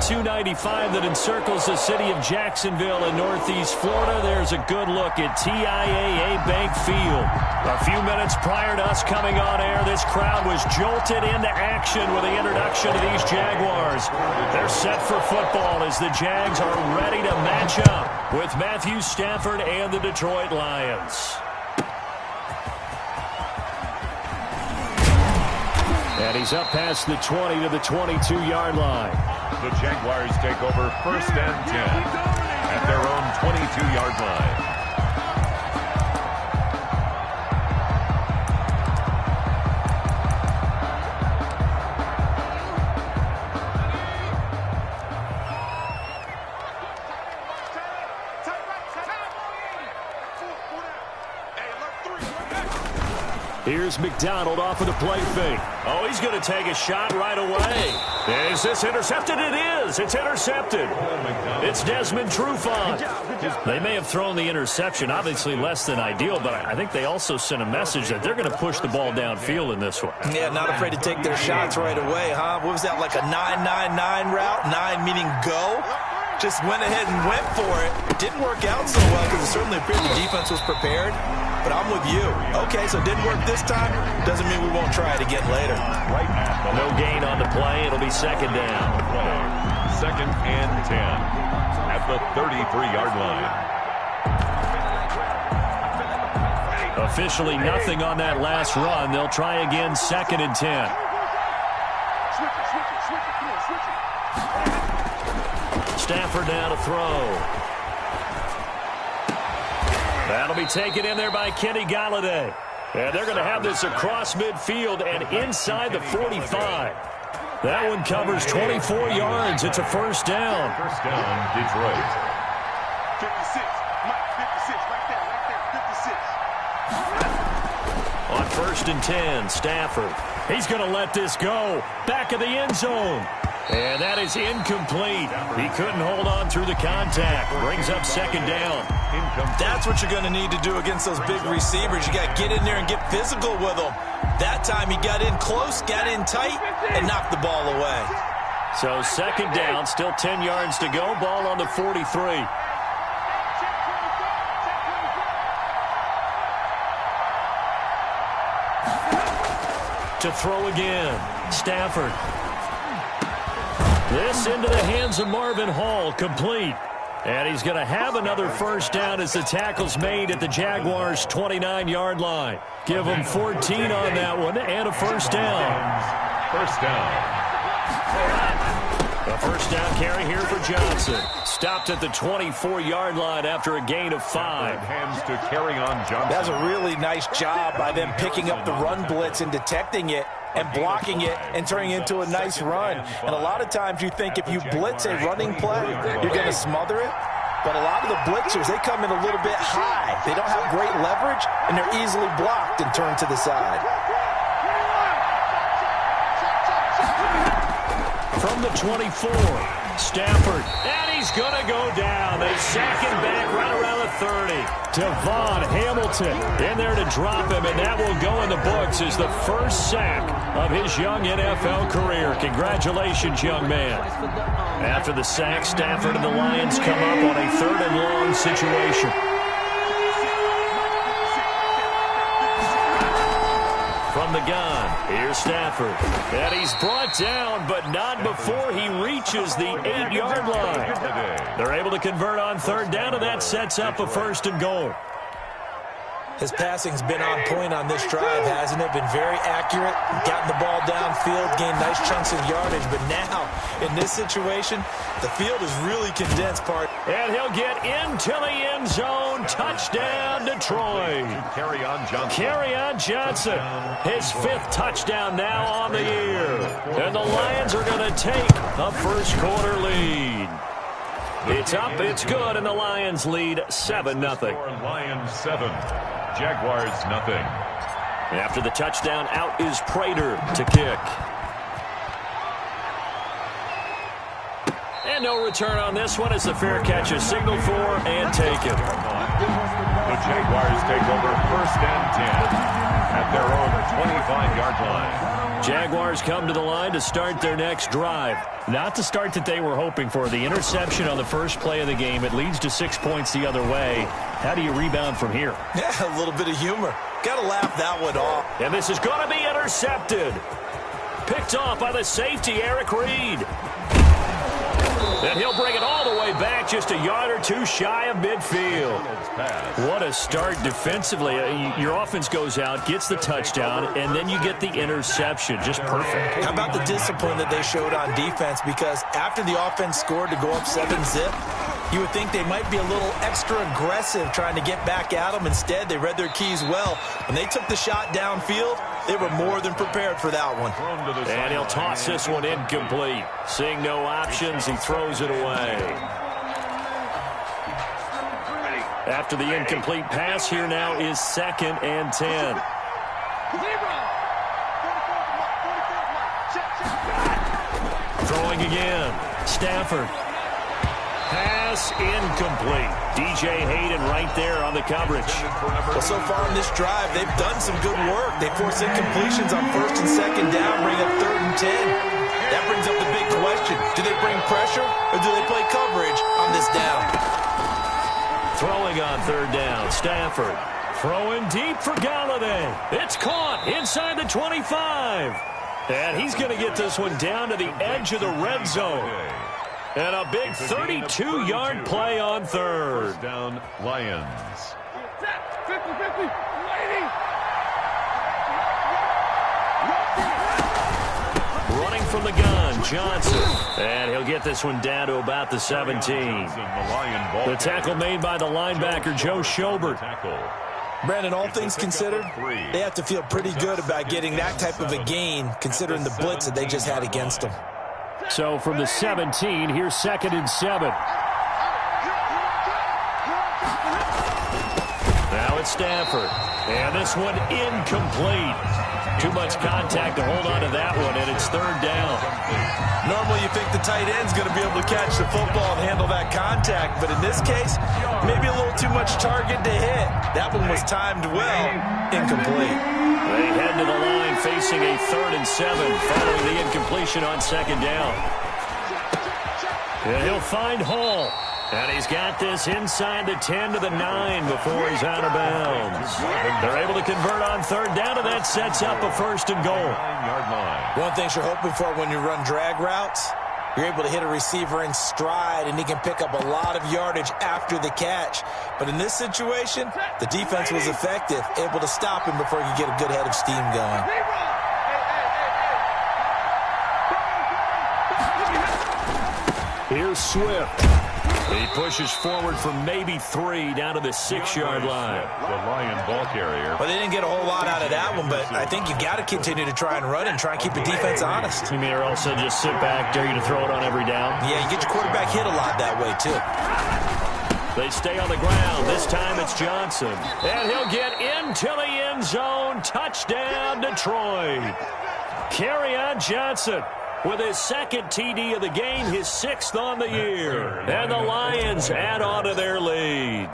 295 that encircles the city of Jacksonville in northeast Florida. There's a good look at TIAA Bank Field. A few minutes prior to us coming on air, this crowd was jolted into action with the introduction of these Jaguars. They're set for football as the Jags are ready to match up with Matthew Stafford and the Detroit Lions. And he's up past the 20 to the 22-yard line. The Jaguars take over 1st and 10 at their own 22-yard line. Here's McDonald off of the play fake. Oh, he's going to take a shot right away. Is this intercepted? It is. It's intercepted. It's Desmond Trufant. They may have thrown the interception, obviously less than ideal, but I think they also sent a message that they're going to push the ball downfield in this one. Yeah, not afraid to take their shots right away, huh? What was that, like a 9-9-9 route? 9 meaning go? Just went ahead and went for it. Didn't work out so well because it certainly appeared the defense was prepared. But I'm with you. Okay, so it didn't work this time. Doesn't mean we won't try it again later. Right at the no gain on the play. It'll be second down. 2nd and 10 at the 33-yard line. Officially nothing on that last run. They'll try again 2nd and 10. Stafford now to throw. That'll be taken in there by Kenny Golladay. And they're going to have this across midfield and inside the 45. That one covers 24 yards. It's a first down. First down, Detroit. 56. Mike, 56. Right there. 56. On 1st and 10, Stafford. He's going to let this go. Back of the end zone. And that is incomplete. He couldn't hold on through the contact. Brings up 2nd down. That's what you're going to need to do against those big receivers. You got to get in there and get physical with them. That time he got in close, got in tight, and knocked the ball away. So 2nd down, still 10 yards to go. Ball on the 43. To throw again, Stafford. This into the hands of Marvin Hall, complete. And he's going to have another first down as the tackle's made at the Jaguars' 29-yard line. Give them 14 on that one and a first down. First down. A first down carry here for Johnson. Stopped at the 24-yard line after a gain of 5. Hands to carry on Johnson. That's a really nice job by them picking up the run blitz and detecting it and blocking it and turning it into a nice run. And a lot of times you think if you blitz a running play, you're going to smother it. But a lot of the blitzers, they come in a little bit high. They don't have great leverage, and they're easily blocked and turned to the side. From the 24, Stafford. And he's going to go down. They sack him back right around the 30. Devon Hamilton in there to drop him, and that will go in the books as the first sack of his young NFL career. Congratulations, young man. After the sack, Stafford and the Lions come up on a 3rd and long situation. From the gun, here's Stafford. And he's brought down, but not before he reaches the 8-yard line. They're able to convert on 3rd down, and that sets up a 1st and goal. His passing's been on point on this drive, hasn't it? Been very accurate, gotten the ball downfield, gained nice chunks of yardage. But now, in this situation, the field is really condensed, part. And he'll get into the end zone. Touchdown, Detroit. Carry on Johnson. Carry on Johnson. His 5th touchdown now on the year. And the Lions are going to take a first quarter lead. It's up, it's good, and the Lions lead 7-0. Lions 7, Jaguars nothing. After the touchdown, out is Prater to kick. And no return on this one as the fair catch is signaled for and taken. The Jaguars take over 1st and 10 at their own 25-yard line. Jaguars come to the line to start their next drive. Not the start that they were hoping for. The interception on the first play of the game. It leads to 6 points the other way. How do you rebound from here? Yeah, a little bit of humor. Got to laugh that one off. And this is going to be intercepted. Picked off by the safety, Eric Reed. And he'll bring it all the way back, just a yard or two shy of midfield. What a start defensively. Your offense goes out, gets the touchdown, and then you get the interception. Just perfect. How about the discipline that they showed on defense? Because after the offense scored to go up 7-zip, you would think they might be a little extra aggressive trying to get back at them. Instead, they read their keys well. When they took the shot downfield, they were more than prepared for that one. And he'll toss this one incomplete. Seeing no options, he throws it away. After the incomplete pass, here now is 2nd and 10. Throwing again. Stafford. Pass incomplete. DJ Hayden right there on the coverage. Well, so far in this drive, they've done some good work. They force incompletions on 1st and 2nd down, bring up 3rd and 10. That brings up the big question. Do they bring pressure or do they play coverage on this down? Throwing on 3rd down, Stafford. Throwing deep for Galladay. It's caught inside the 25. And he's going to get this one down to the edge of the red zone. And a big 32-yard play on 3rd. Down, Lions. 50-50, Running from the gun, Johnson. And he'll get this one down to about the 17. The tackle made by the linebacker, Joe Schobert. Brandon, all things considered, they have to feel pretty good about getting that type of a gain, considering the blitz that they just had against them. So from the 17, here's 2nd and 7. Now it's Stafford. And this one incomplete. Too much contact to hold on to that one, and it's 3rd down. Normally you think the tight end's going to be able to catch the football and handle that contact, but in this case, maybe a little too much target to hit. That one was timed well, incomplete. They head to the line facing a 3rd and 7 following the incompletion on 2nd down. And he'll find Hall. And he's got this inside the 10 to the 9 before he's out of bounds. They're able to convert on 3rd down, and that sets up a 1st and goal. One thing you're hoping for when you run drag routes, you're able to hit a receiver in stride, and he can pick up a lot of yardage after the catch. But in this situation, the defense was effective, able to stop him before he could get a good head of steam going. Here's Swift. He pushes forward for maybe 3 down to the 6-yard line. The Lion ball carrier. Well, they didn't get a whole lot out of that one, but I think you got to continue to try and run and try and keep the defense honest. You mean, or also just sit back, dare you to throw it on every down? Yeah, you get your quarterback hit a lot that way, too. They stay on the ground. This time it's Johnson. And he'll get into the end zone. Touchdown, Detroit. Kerryon Johnson with his 2nd TD of the game, his 6th on the year. And the Lions add on to their lead.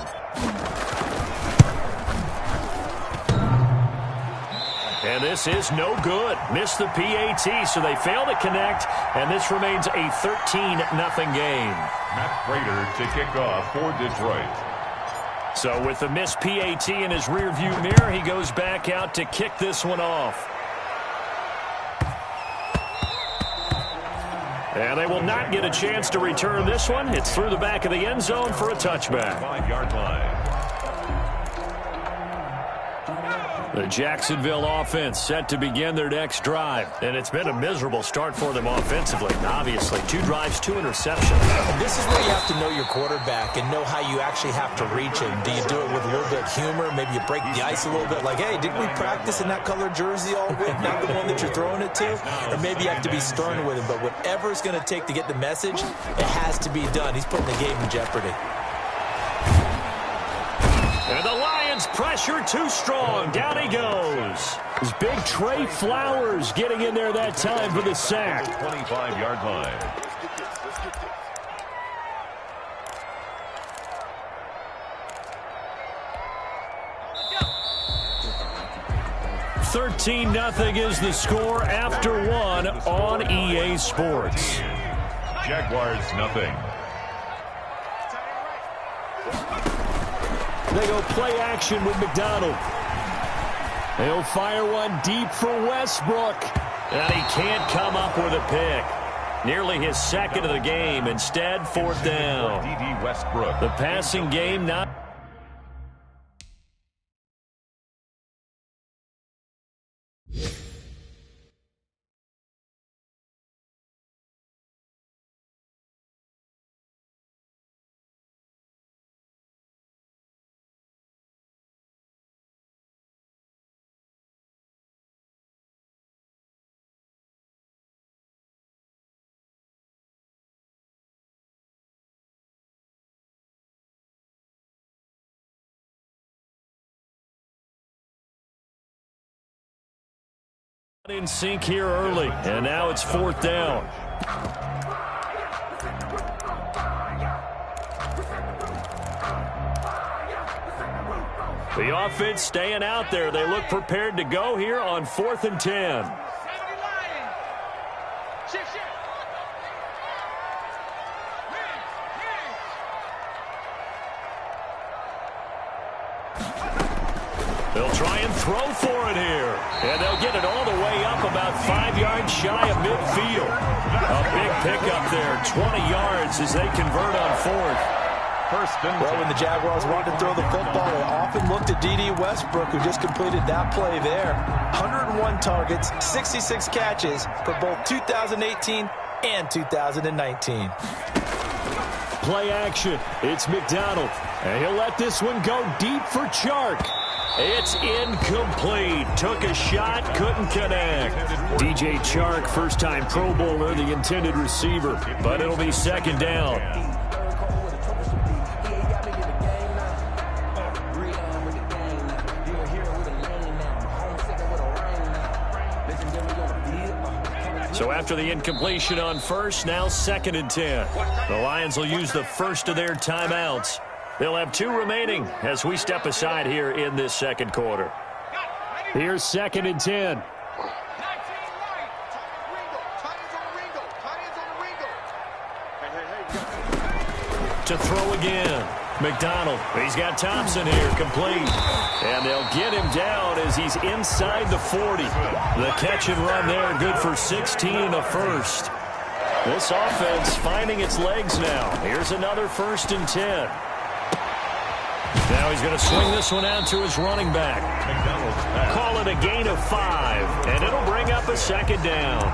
And this is no good. Missed the PAT, so they fail to connect, and this remains a 13-0 game. Matt Prater to kick off for Detroit. So with the missed PAT in his rearview mirror, he goes back out to kick this one off. And they will not get a chance to return this one. It's through the back of the end zone for a touchback. 5-yard line. The Jacksonville offense set to begin their next drive. And it's been a miserable start for them offensively. Obviously, 2 drives, 2 interceptions. And this is where you have to know your quarterback and know how you actually have to reach him. Do you do it with a little bit of humor? Maybe you break the ice a little bit. Like, hey, didn't we practice in that colored jersey all week? Not the one that you're throwing it to? Or maybe you have to be stern with him. But whatever it's going to take to get the message, it has to be done. He's putting the game in jeopardy. And the Lions pressure too strong. Down he goes. His big Trey Flowers getting in there that time for the sack. 25-yard line. 13-0 is the score after one on EA Sports. Jaguars, nothing. They go play action with McDonald. He'll fire one deep for Westbrook. And he can't come up with a pick. Nearly his second of the game. Instead, fourth down. D.D. Westbrook. The passing game not... in sync here early, and now it's fourth down. The offense staying out there. They look prepared to go here on 4th and 10. They'll try and throw for it here. And they'll get it all the way up about 5 yards shy of midfield. A big pickup there, 20 yards as they convert on 4th. Well, when the Jaguars wanted to throw the football, they often looked at D.D. Westbrook, who just completed that play there. 101 targets, 66 catches for both 2018 and 2019. Play action. It's McDonald. And he'll let this one go deep for Chark. It's incomplete. Took a shot, couldn't connect. DJ Chark, first-time Pro Bowler, the intended receiver. But it'll be second down. So after the incompletion on first, now 2nd and 10. The Lions will use the first of their timeouts. They'll have 2 remaining as we step aside here in this second quarter. Here's 2nd and 10. To throw again. McDonald. He's got Thompson here, complete. And they'll get him down as he's inside the 40. The catch and run there, good for 16 and a first. This offense finding its legs now. Here's another 1st and 10. Now he's going to swing this one out to his running back. Call it a gain of 5, and it'll bring up a second down.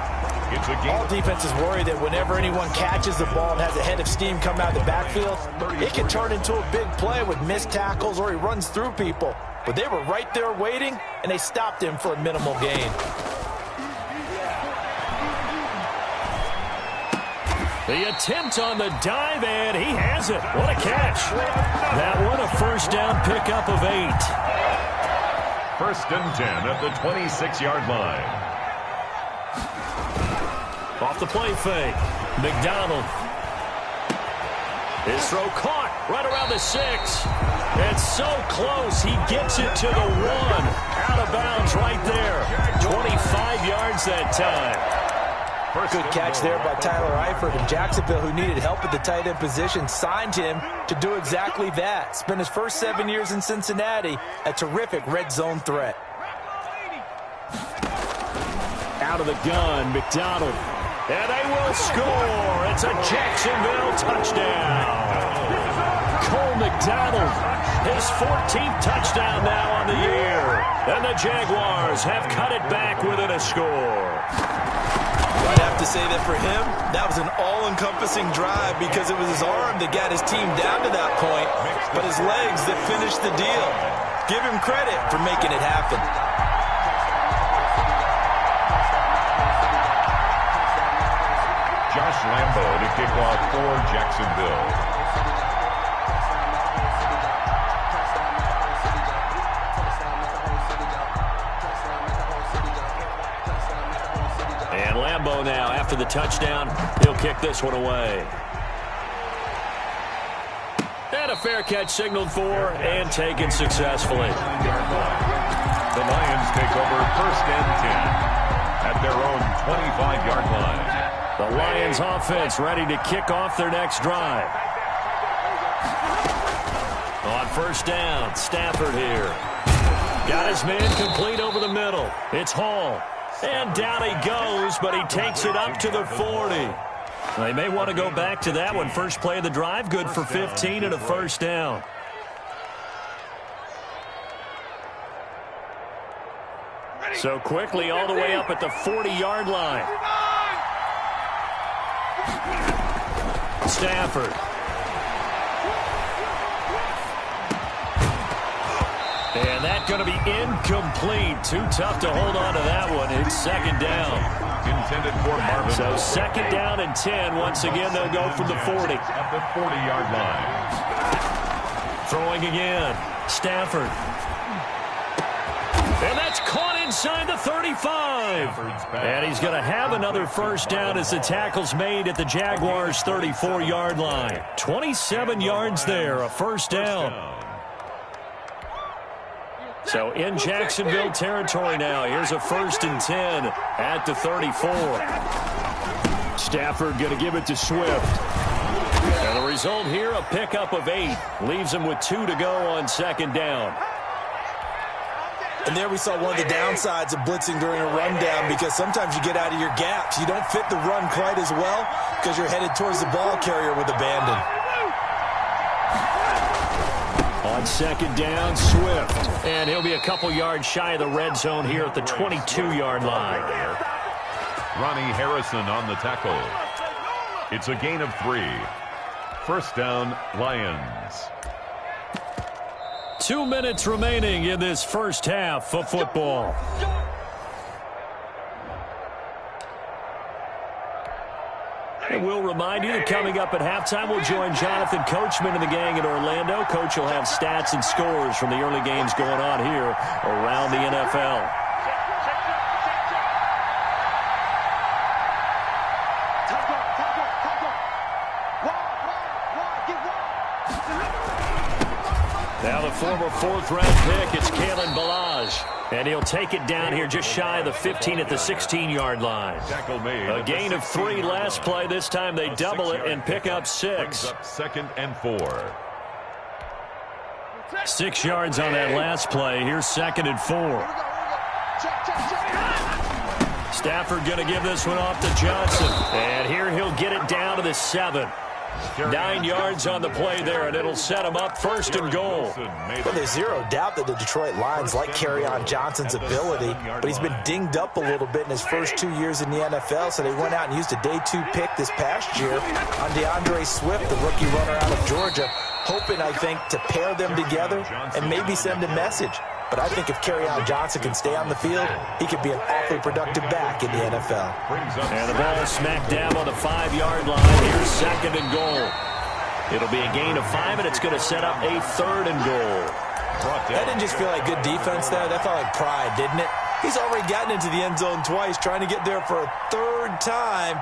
All defenses worry that whenever anyone catches the ball and has a head of steam come out of the backfield, it can turn into a big play with missed tackles or he runs through people. But they were right there waiting, and they stopped him for a minimal gain. The attempt on the dive, and he has it. What a catch. That one a first down pickup of 8. 1st and 10 at the 26-yard line. Off the play fake. McDonald. His throw caught right around the 6. It's so close. He gets it to the 1. Out of bounds right there. 25 yards that time. Good catch there by Tyler Eifert. And Jacksonville, who needed help at the tight end position, signed him to do exactly that. Spent his first 7 years in Cincinnati, a terrific red zone threat. Out of the gun, McDonald. And they will score. It's a Jacksonville touchdown. Cole McDonald, his 14th touchdown now on the year. And the Jaguars have cut it back within a score. I'd have to say that for him, that was an all-encompassing drive because it was his arm that got his team down to that point, but his legs that finished the deal. Give him credit for making it happen. Josh Lambo to kick off for Jacksonville. And Lambo now, after the touchdown, he'll kick this one away. And a fair catch signaled for and taken successfully. The Lions take over 1st and 10 at their own 25-yard line. The Lions offense ready to kick off their next drive. On 1st down, Stafford here. Got his man complete over the middle. It's Hall. And down he goes, but he takes it up to the 40. They may want to go back to that one. First play of the drive, good for 15 and a 1st down. So quickly all the way up at the 40-yard line. Stafford. And that's going to be incomplete. Too tough to hold on to that one. It's 2nd down. Intended for Marvin. So 2nd down and 10. Once again, they'll go from the 40. At the 40-yard line. Throwing again. Stafford. And that's caught inside the 35. And he's going to have another 1st down as the tackle's made at the Jaguars' 34-yard line. 27 yards there, a 1st down. So in Jacksonville territory now. Here's a 1st and 10 at the 34. Stafford going to give it to Swift. And the result here, a pickup of 8. Leaves him with 2 to go on 2nd down. And there we saw one of the downsides of blitzing during a rundown, because sometimes you get out of your gaps. You don't fit the run quite as well because you're headed towards the ball carrier with abandon. On 2nd down, Swift. And he'll be a couple yards shy of the red zone here at the 22-yard line. Ronnie Harrison on the tackle. It's a gain of 3. 1st down, Lions. 2 minutes remaining in this first half of football. And we'll remind you that coming up at halftime, we'll join Jonathan Coachman and the gang in Orlando. Coach will have stats and scores from the early games going on here around the NFL. Now the former 4th-round pick, it's Kalen Ballage. And he'll take it down here just shy of the 15 at the 16-yard line. A gain of 3 last play. This time they double it and pick up 6. 2nd and 4. 6 yards on that last play. Here's 2nd and 4. Stafford going to give this one off to Johnson. And here he'll get it down to the 7. 9 yards on the play there, and it'll set him up 1st and goal. Well, there's zero doubt that the Detroit Lions like Kerryon Johnson's ability, but he's been dinged up a little bit in his first 2 years in the NFL, so they went out and used a day 2 pick this past year on DeAndre Swift, the rookie runner out of Georgia, hoping, I think, to pair them together and maybe send a message. But I think if Kerryon Johnson can stay on the field, he could be an awfully productive back in the NFL. And the ball is smacked down on the 5-yard line. Here's 2nd and goal. It'll be a gain of 5, and it's going to set up a 3rd and goal. That didn't just feel like good defense there. That felt like pride, didn't it? He's already gotten into the end zone twice, trying to get there for a 3rd time.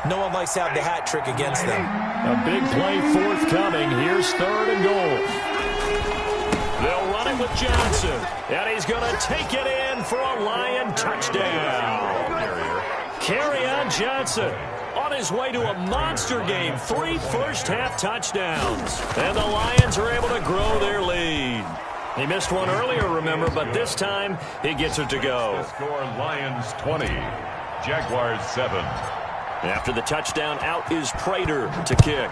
No one likes to have the hat trick against them. A big play forthcoming. Here's 3rd and goal. They'll run it with Johnson, and he's going to take it in for a Lion touchdown. Kerryon Johnson on his way to a monster game. 3 first-half touchdowns, and the Lions are able to grow their lead. He missed one earlier, remember, but this time he gets it to go. Score Lions 20, Jaguars 7. After the touchdown, out is Prater to kick.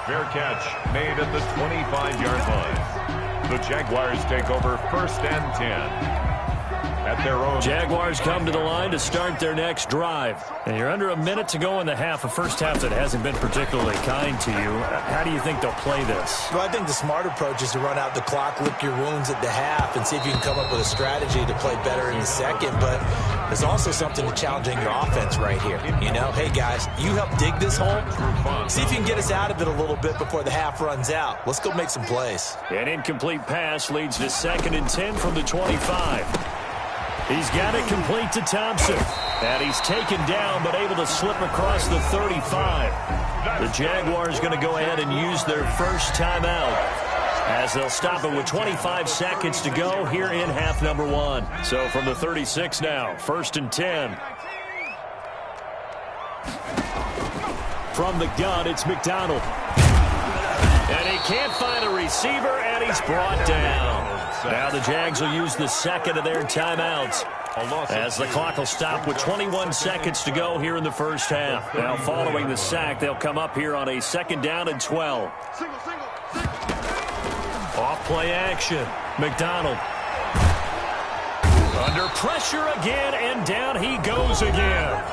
Fair catch made at the 25-yard line. The Jaguars take over 1st and 10 at their own. Jaguars come to the line to start their next drive. And you're under a minute to go in the half. A first half that hasn't been particularly kind to you. How do you think they'll play this? Well, I think the smart approach is to run out the clock, lick your wounds at the half, and see if you can come up with a strategy to play better in the second. But there's also something to challenging your offense right here. You know, hey, guys, you help dig this hole. See if you can get us out of it a little bit before the half runs out. Let's go make some plays. An incomplete pass leads to 2nd and 10 from the 25. He's got it complete to Thompson. And he's taken down, but able to slip across the 35. The Jaguars going to go ahead and use their first timeout. as they'll stop it with 25 seconds to go here in half number 1. So from the 36 now, 1st and 10. From the gun, it's McDonald. And he can't find a receiver, and he's brought down. Now the Jags will use the second of their timeouts as the clock will stop with 21 seconds to go here in the first half. Now following the sack, they'll come up here on a 2nd down and 12. Off play action. McDonald. Under pressure again, and down he goes again.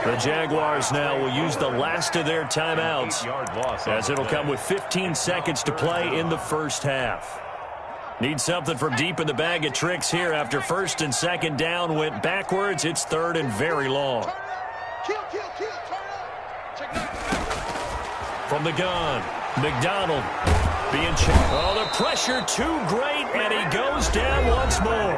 The Jaguars now will use the last of their timeouts as it'll come with 15 seconds to play in the first half. Need something from deep in the bag of tricks here after 1st and 2nd down went backwards. It's 3rd and very long. From the gun, McDonald. Oh, the pressure too great, and he goes down once more.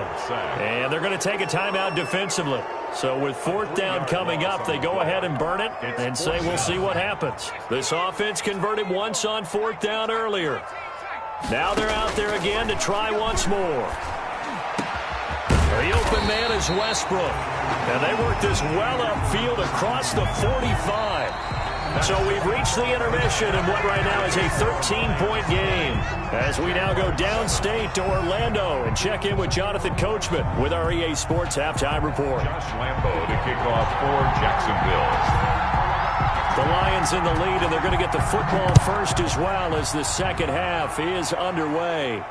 And they're going to take a timeout defensively. So with 4th down coming up, they go ahead and burn it and say we'll see what happens. This offense converted once on 4th down earlier. Now they're out there again to try once more. The open man is Westbrook. And they work this well upfield across the 45. So we've reached the intermission in what right now is a 13-point game as we now go downstate to Orlando and check in with Jonathan Coachman with our EA Sports Halftime Report. Josh Lambo to kick off for Jacksonville. The Lions in the lead, and they're going to get the football first as well as the second half is underway.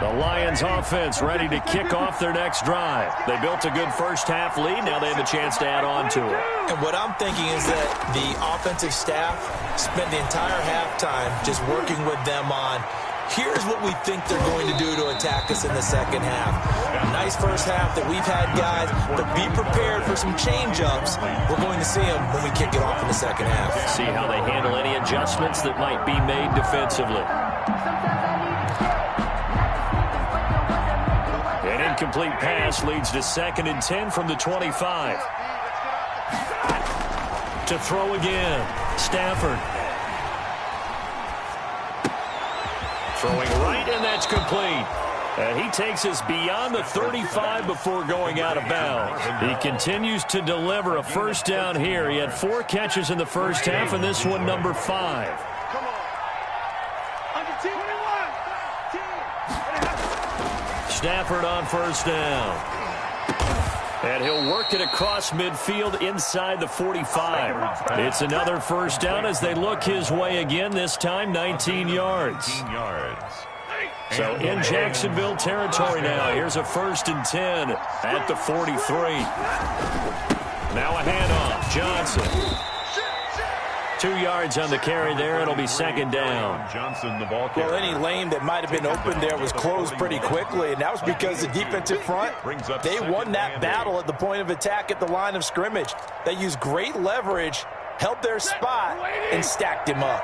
The Lions offense ready to kick off their next drive. They built a good first half lead. Now they have a chance to add on to it. And what I'm thinking is that the offensive staff spent the entire halftime just working with them on, here's what we think they're going to do to attack us in the second half. A nice first half that we've had, guys, but be prepared for some change-ups. We're going to see them when we kick it off in the second half. See how they handle any adjustments that might be made defensively. An incomplete pass leads to 2nd and 10 from the 25. To throw again, Stafford. Throwing right, and that's complete. And he takes us beyond the 35 before going out of bounds. He continues to deliver a first down here. He had 4 catches in the first half, and this one number 5. Stafford on first down. And he'll work it across midfield inside the 45. It's another first down as they look his way again, this time 19 yards. So in Jacksonville territory now. Here's a 1st and 10 at the 43. Now a handoff. Johnson. 2 yards on the carry there. It'll be 2nd down. Johnson, the ball carrier. Well, any lane that might have been open there was closed pretty quickly, and that was because the defensive front, they won that battle at the point of attack at the line of scrimmage. They used great leverage, held their spot, and stacked him up.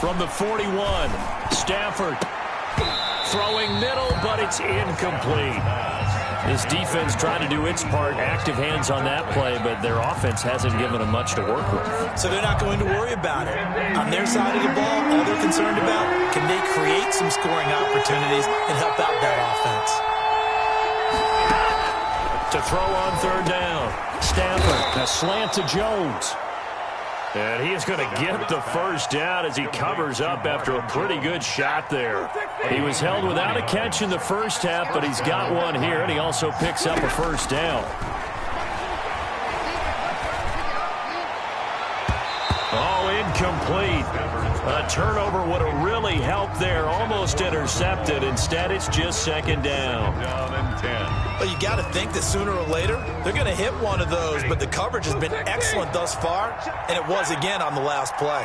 From the 41, Stafford throwing middle, but it's incomplete. This defense trying to do its part, active hands on that play, but their offense hasn't given them much to work with. So they're not going to worry about it. On their side of the ball, all they're concerned about, can they create some scoring opportunities and help out that offense? To throw on 3rd down, Stafford, a slant to Jones. And he is going to get the first down as he covers up after a pretty good shot there. He was held without a catch in the first half, but he's got one here, and he also picks up a first down. Oh, incomplete. A turnover would have really helped there. Almost intercepted. Instead, it's just 2nd down. Down and 10. Well, you got to think that sooner or later, they're going to hit one of those, but the coverage has been excellent thus far, and it was again on the last play.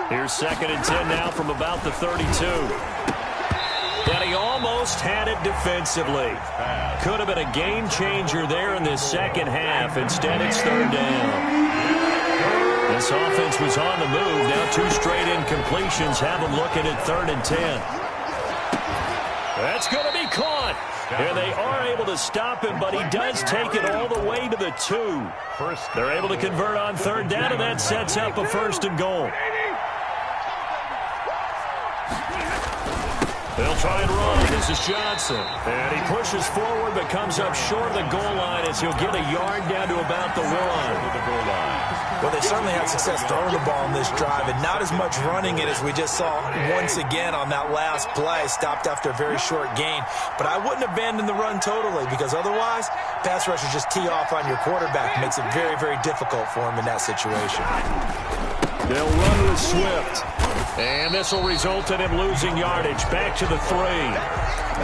Here's 2nd and 10 now from about the 32. And he almost had it defensively. Could have been a game changer there in this second half. Instead, it's 3rd down. This offense was on the move. Now 2 straight incompletions have them looking at 3rd and 10. That's going to be caught. And they are able to stop him, but he does take it all the way to the 2. They're able to convert on third down, and that sets up a 1st and goal. They'll try and run. This is Johnson. And he pushes forward but comes up short of the goal line as he'll get a yard down to about the 1. Well, they certainly had success throwing the ball in this drive and not as much running it as we just saw once again on that last play. Stopped after a very short gain. But I wouldn't abandon the run totally because otherwise, pass rushers just tee off on your quarterback. Makes it very, very difficult for him in that situation. They'll run with Swift. And this will result in him losing yardage. Back to the 3.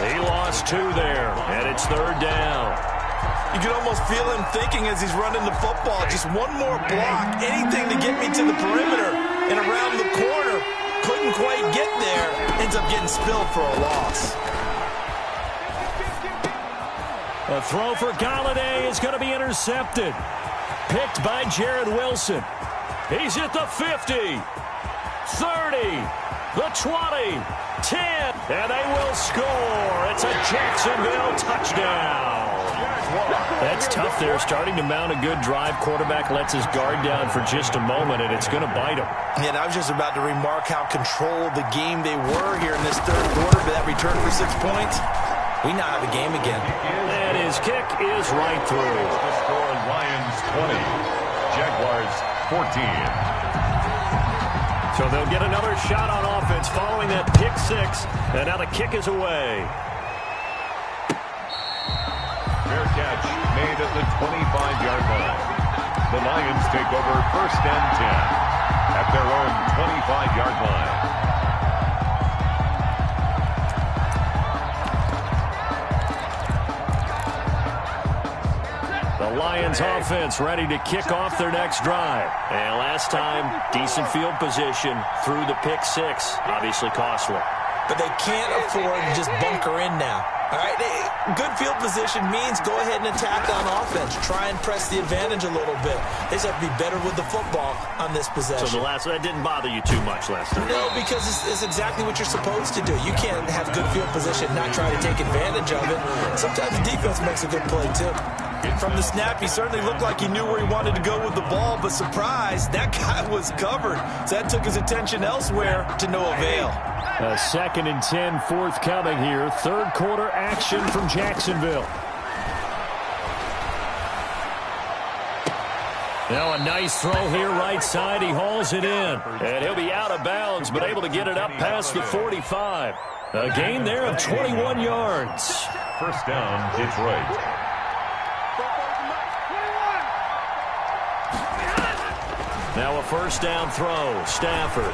He lost 2 there, and it's 3rd down. You can almost feel him thinking as he's running the football. Just one more block, anything to get me to the perimeter and around the corner. Couldn't quite get there. Ends up getting spilled for a loss. A throw for Galladay is going to be intercepted. Picked by Jared Wilson. He's at the 50. 30, the 20, 10, and they will score. It's a Jacksonville touchdown. That's tough there, starting to mount a good drive. Quarterback lets his guard down for just a moment, and it's going to bite him. And I was just about to remark how controlled the game they were here in this 3rd quarter, but that return for 6 points, we now have a game again. And his kick is right through. The score, Lions 20, Jaguars 14. So they'll get another shot on offense following that pick 6, and now the kick is away. Fair catch made at the 25-yard line. The Lions take over 1st and 10 at their own 25-yard line. The Lions offense ready to kick off their next drive. And last time, decent field position through the pick 6. Obviously costly. But they can't afford to just bunker in now. All right, good field position means go ahead and attack on offense. Try and press the advantage a little bit. They just have to be better with the football on this possession. So that didn't bother you too much last time? No, because it's exactly what you're supposed to do. You can't have good field position, not try to take advantage of it. Sometimes the defense makes a good play, too. From the snap, he certainly looked like he knew where he wanted to go with the ball, but surprise, that guy was covered. So that took his attention elsewhere to no avail. A 2nd and 10 forthcoming here. 3rd quarter action from Jacksonville. Now a nice throw here right side. He hauls it in. And he'll be out of bounds, but able to get it up past the 45. A gain there of 21 yards. 1st down, Detroit. Now a 1st down throw. Stafford.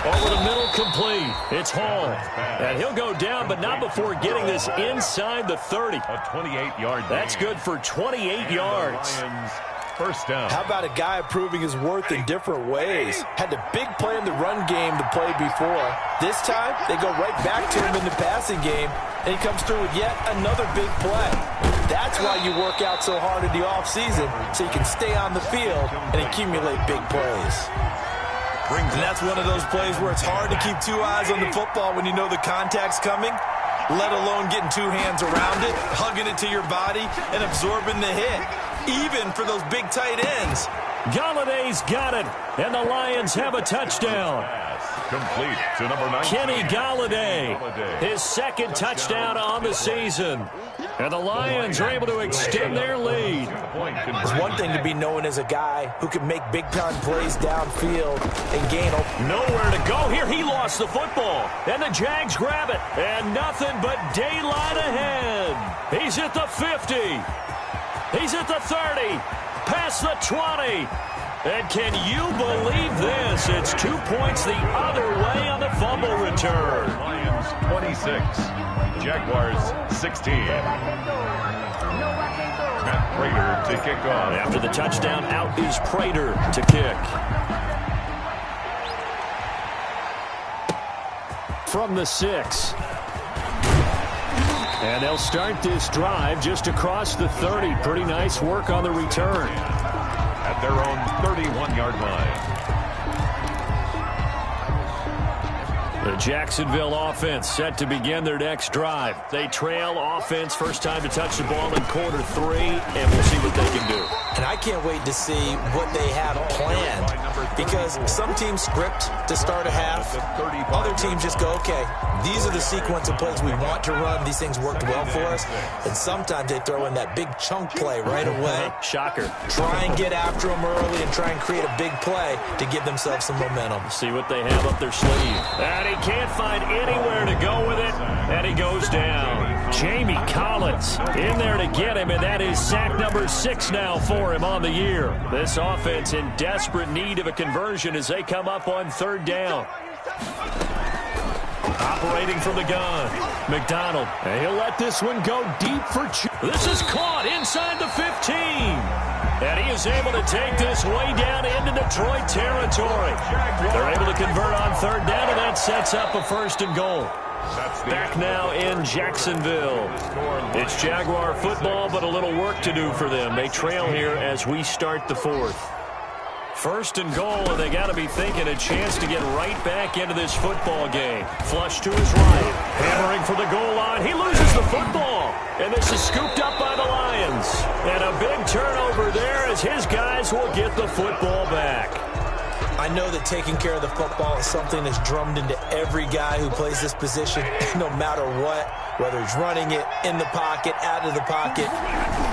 Over the middle, complete. It's Hall. And he'll go down, but not before getting this inside the 30. A 28-yard gain. That's good for 28 yards. Lions, 1st down. How about a guy proving his worth in different ways? Had the big play in the run game to play before. This time, they go right back to him in the passing game, and he comes through with yet another big play. That's why you work out so hard in the offseason, so you can stay on the field and accumulate big plays. And that's one of those plays where it's hard to keep 2 eyes on the football when you know the contact's coming, let alone getting 2 hands around it, hugging it to your body, and absorbing the hit, even for those big tight ends. Galladay's got it, and the Lions have a touchdown. Complete to number 9. Kenny Galladay, his 2nd touchdown on the season. And the Lions are able to extend their lead. It's one thing to be known as a guy who can make big-time plays downfield and gain. Nowhere to go here. He lost the football. And the Jags grab it. And nothing but daylight ahead. He's at the 50. He's at the 30. Past the 20. And can you believe this? It's 2 points the other way on the fumble return. Lions 26, Jaguars 16. Matt Prater to kick off. After the touchdown, out is Prater to kick. From the 6. And they'll start this drive just across the 30. Pretty nice work on the return. At their own 31-yard line. The Jacksonville offense set to begin their next drive. They trail offense, first time to touch the ball in quarter 3, and we'll see what they can do. And I can't wait to see what they have planned, because some teams script to start a half. Other teams just go, okay, these are the sequence of plays we want to run. These things worked well for us. And sometimes they throw in that big chunk play right away. Shocker. Try and get after them early and try and create a big play to give themselves some momentum. See what they have up their sleeve. And he can't find anywhere to go with it, and he goes down. Jamie Collins in there to get him, and that is sack number 6 now for him on the year. This offense in desperate need of a conversion as they come up on 3rd down. Operating from the gun, McDonald. And he'll let this one go deep for This is caught inside the 15. And he is able to take this way down into Detroit territory. They're able to convert on 3rd down, and that sets up a 1st and goal. Back now in Jacksonville. It's Jaguar football, but a little work to do for them. They trail here as we start the 4th. 1st and goal, and they got to be thinking a chance to get right back into this football game. Flush to his right. Hammering for the goal line. He loses the football. And this is scooped up by the Lions. And a big turnover there as his guys will get the football back. I know that taking care of the football is something that's drummed into every guy who plays this position, no matter what, whether he's running it, in the pocket, out of the pocket.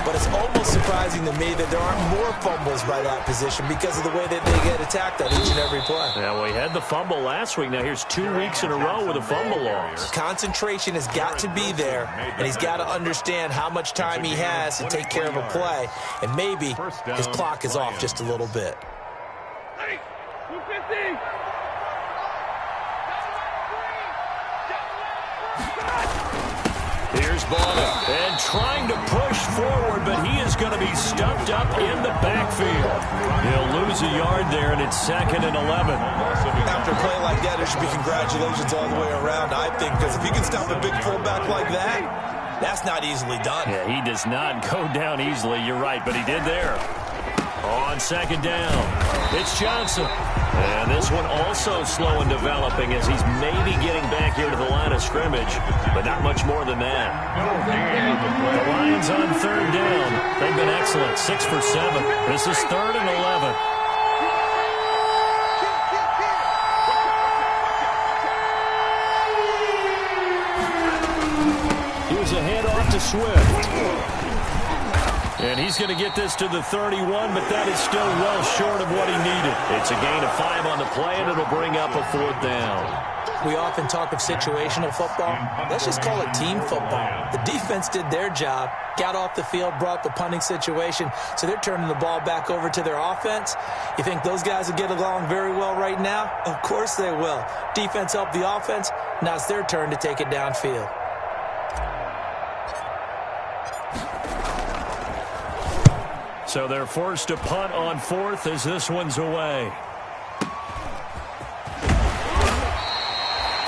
But it's almost surprising to me that there aren't more fumbles by that position because of the way that they get attacked on each and every play. Yeah, we had the fumble last week. Now here's 2 weeks in a row with a fumble loss. Concentration has got to be there, and he's got to understand how much time he has to take care of a play, and maybe his clock is off just a little bit. Here's Bonner, and trying to push forward, but he is going to be stuffed up in the backfield. He'll lose a yard there, and it's 2nd and 11. After a play like that, there should be congratulations all the way around, I think, because if you can stop a big fullback like that, that's not easily done. Yeah, he does not go down easily, you're right, but he did there. On 2nd down, it's Johnson. And this one also slow in developing as he's maybe getting back here to the line of scrimmage, but not much more than that. The Lions on 3rd down. They've been excellent, 6 for 7. This is 3rd and 11. Here's a handoff to Swift. And he's going to get this to the 31, but that is still well short of what he needed. It's a gain of 5 on the play, and it'll bring up a 4th down. We often talk of situational football. Let's just call it team football. The defense did their job, got off the field, brought the punting situation, so they're turning the ball back over to their offense. You think those guys will get along very well right now? Of course they will. Defense helped the offense. Now it's their turn to take it downfield. So they're forced to punt on 4th as this one's away.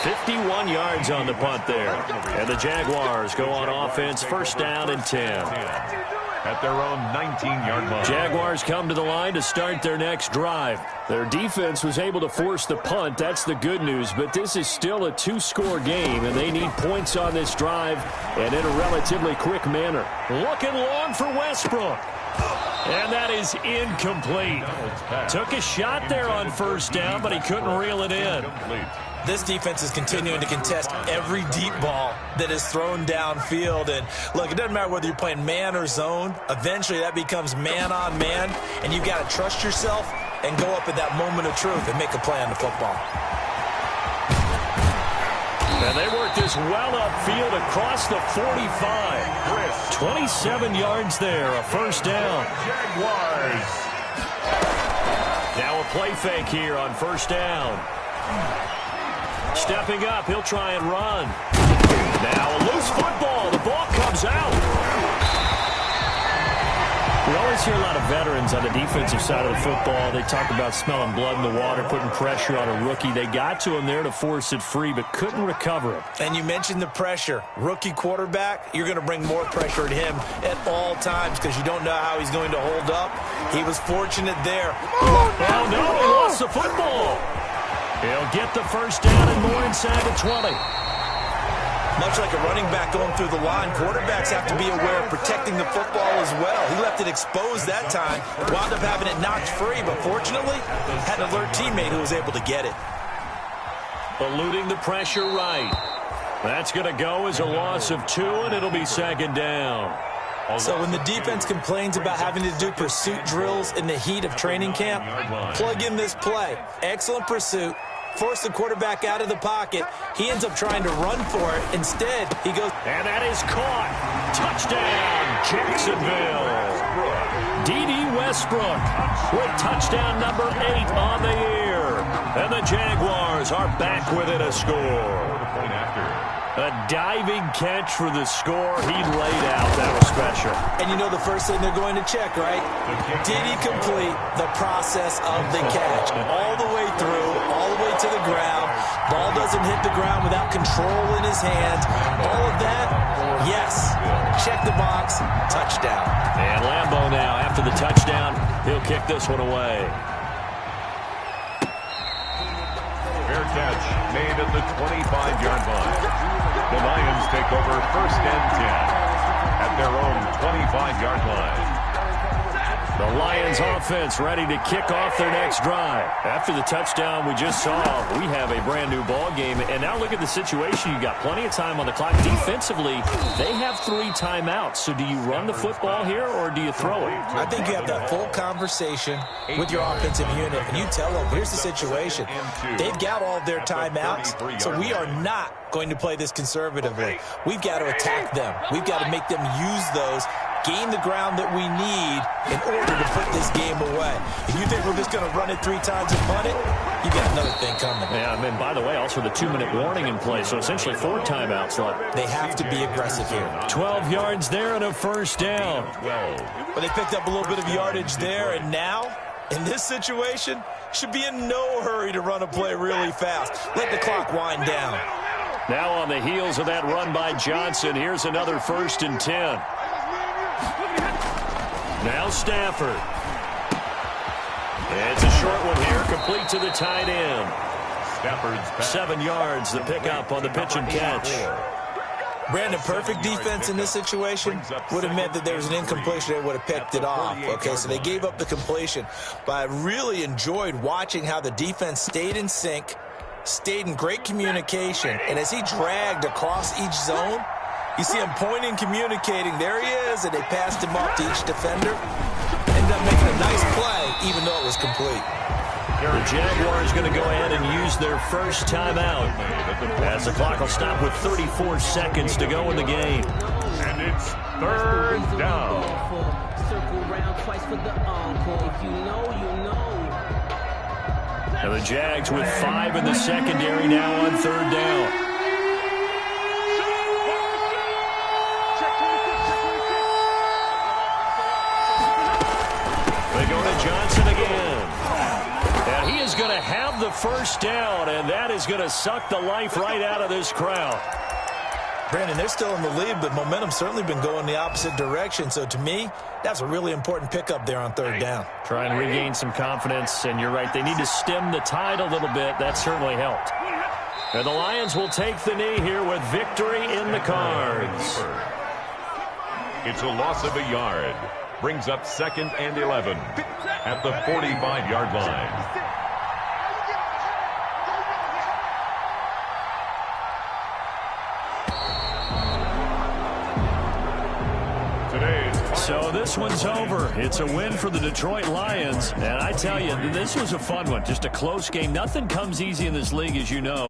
51 yards on the punt there. And the Jaguars go on offense, 1st down and 10. At their own 19-yard line. Jaguars come to the line to start their next drive. Their defense was able to force the punt. That's the good news. But this is still a 2-score game, and they need points on this drive and in a relatively quick manner. Looking long for Westbrook. And that is incomplete. Took a shot there on 1st down, but he couldn't reel it in. This defense is continuing to contest every deep ball that is thrown downfield. And look, it doesn't matter whether you're playing man or zone. Eventually that becomes man on man, and you've got to trust yourself and go up at that moment of truth and make a play on the football. And they work this well upfield across the 45. 27 yards there, a 1st down. Jaguars. Now a play fake here on 1st down. Stepping up, he'll try and run. Now a loose football. The ball comes out. We always hear a lot of veterans on the defensive side of the football. They talk about smelling blood in the water, putting pressure on a rookie. They got to him there to force it free, but couldn't recover it. And you mentioned the pressure. Rookie quarterback, you're going to bring more pressure at him at all times because you don't know how he's going to hold up. He was fortunate there. Oh, no, he lost the football. He'll get the first down and more inside the 20. Much like a running back going through the line, quarterbacks have to be aware of protecting the football as well. He left it exposed that time, wound up having it knocked free, but fortunately, had an alert teammate who was able to get it. Eluding the pressure right. That's going to go as a loss of 2, and it'll be second down. So when the defense complains about having to do pursuit drills in the heat of training camp, plug in this play. Excellent pursuit. Force the quarterback out of the pocket. He ends up trying to run for it. Instead, he goes. And that is caught. Touchdown, Jacksonville. D.D. Westbrook with touchdown number 8 on the year. And the Jaguars are back within a score. A diving catch for the score. He laid out. That was special. And you know the first thing they're going to check, right? Did he complete the process of the catch? All the way through, all the way to the ground. Ball doesn't hit the ground without control in his hands. All of that, yes. Check the box. Touchdown. And Lambeau now, after the touchdown, he'll kick this one away. Fair catch made at the 25-yard line. The Lions take over first and 10 at their own 25-yard line. The Lions offense ready to kick off their next drive. After the touchdown we just saw, we have a brand new ball game. And now look at the situation. You've got plenty of time on the clock. Defensively, they have 3 timeouts. So do you run the football here or do you throw it? I think you have that full conversation with your offensive unit. And you tell them, here's the situation. They've got all of their timeouts. So we are not going to play this conservatively. We've got to attack them. We've got to make them use those, gain the ground that we need in order to put this game away. If you think we're just going to run it 3 times and punt it, you got another thing coming. Yeah, and by the way, also the 2-minute warning in play, so essentially 4 timeouts left. They have to be aggressive here. 12 yards there and a first down. But they picked up a little bit of yardage there, and now, in this situation, should be in no hurry to run a play really fast. Let the clock wind down. Now on the heels of that run by Johnson, here's another first and 10. Now Stafford. It's a short one here, complete to the tight end. Stafford's 7 yards, the pickup on the pitch and catch. Brandon, perfect defense in this situation would have meant that there was an incompletion. They would have picked it off. Okay, so they gave up the completion. But I really enjoyed watching how the defense stayed in sync, stayed in great communication, and as he dragged across each zone, you see him pointing, communicating. There he is, and they passed him off to each defender. Ended up making a nice play, even though it was complete. The Jaguars going to go ahead and use their first timeout as the clock will stop with 34 seconds to go in the game. And it's third down. And the Jags with 5 in the secondary now on third down. They go to Johnson again. And he is going to have the first down, and that is going to suck the life right out of this crowd. Brandon, they're still in the lead, but momentum's certainly been going the opposite direction. So to me, that's a really important pickup there on third down. Try and regain some confidence, and you're right. They need to stem the tide a little bit. That certainly helped. And the Lions will take the knee here with victory in the cards. It's a loss of a yard. Brings up 2nd and 11 at the 45-yard line. So this one's over. It's a win for the Detroit Lions. And I tell you, this was a fun one. Just a close game. Nothing comes easy in this league, as you know.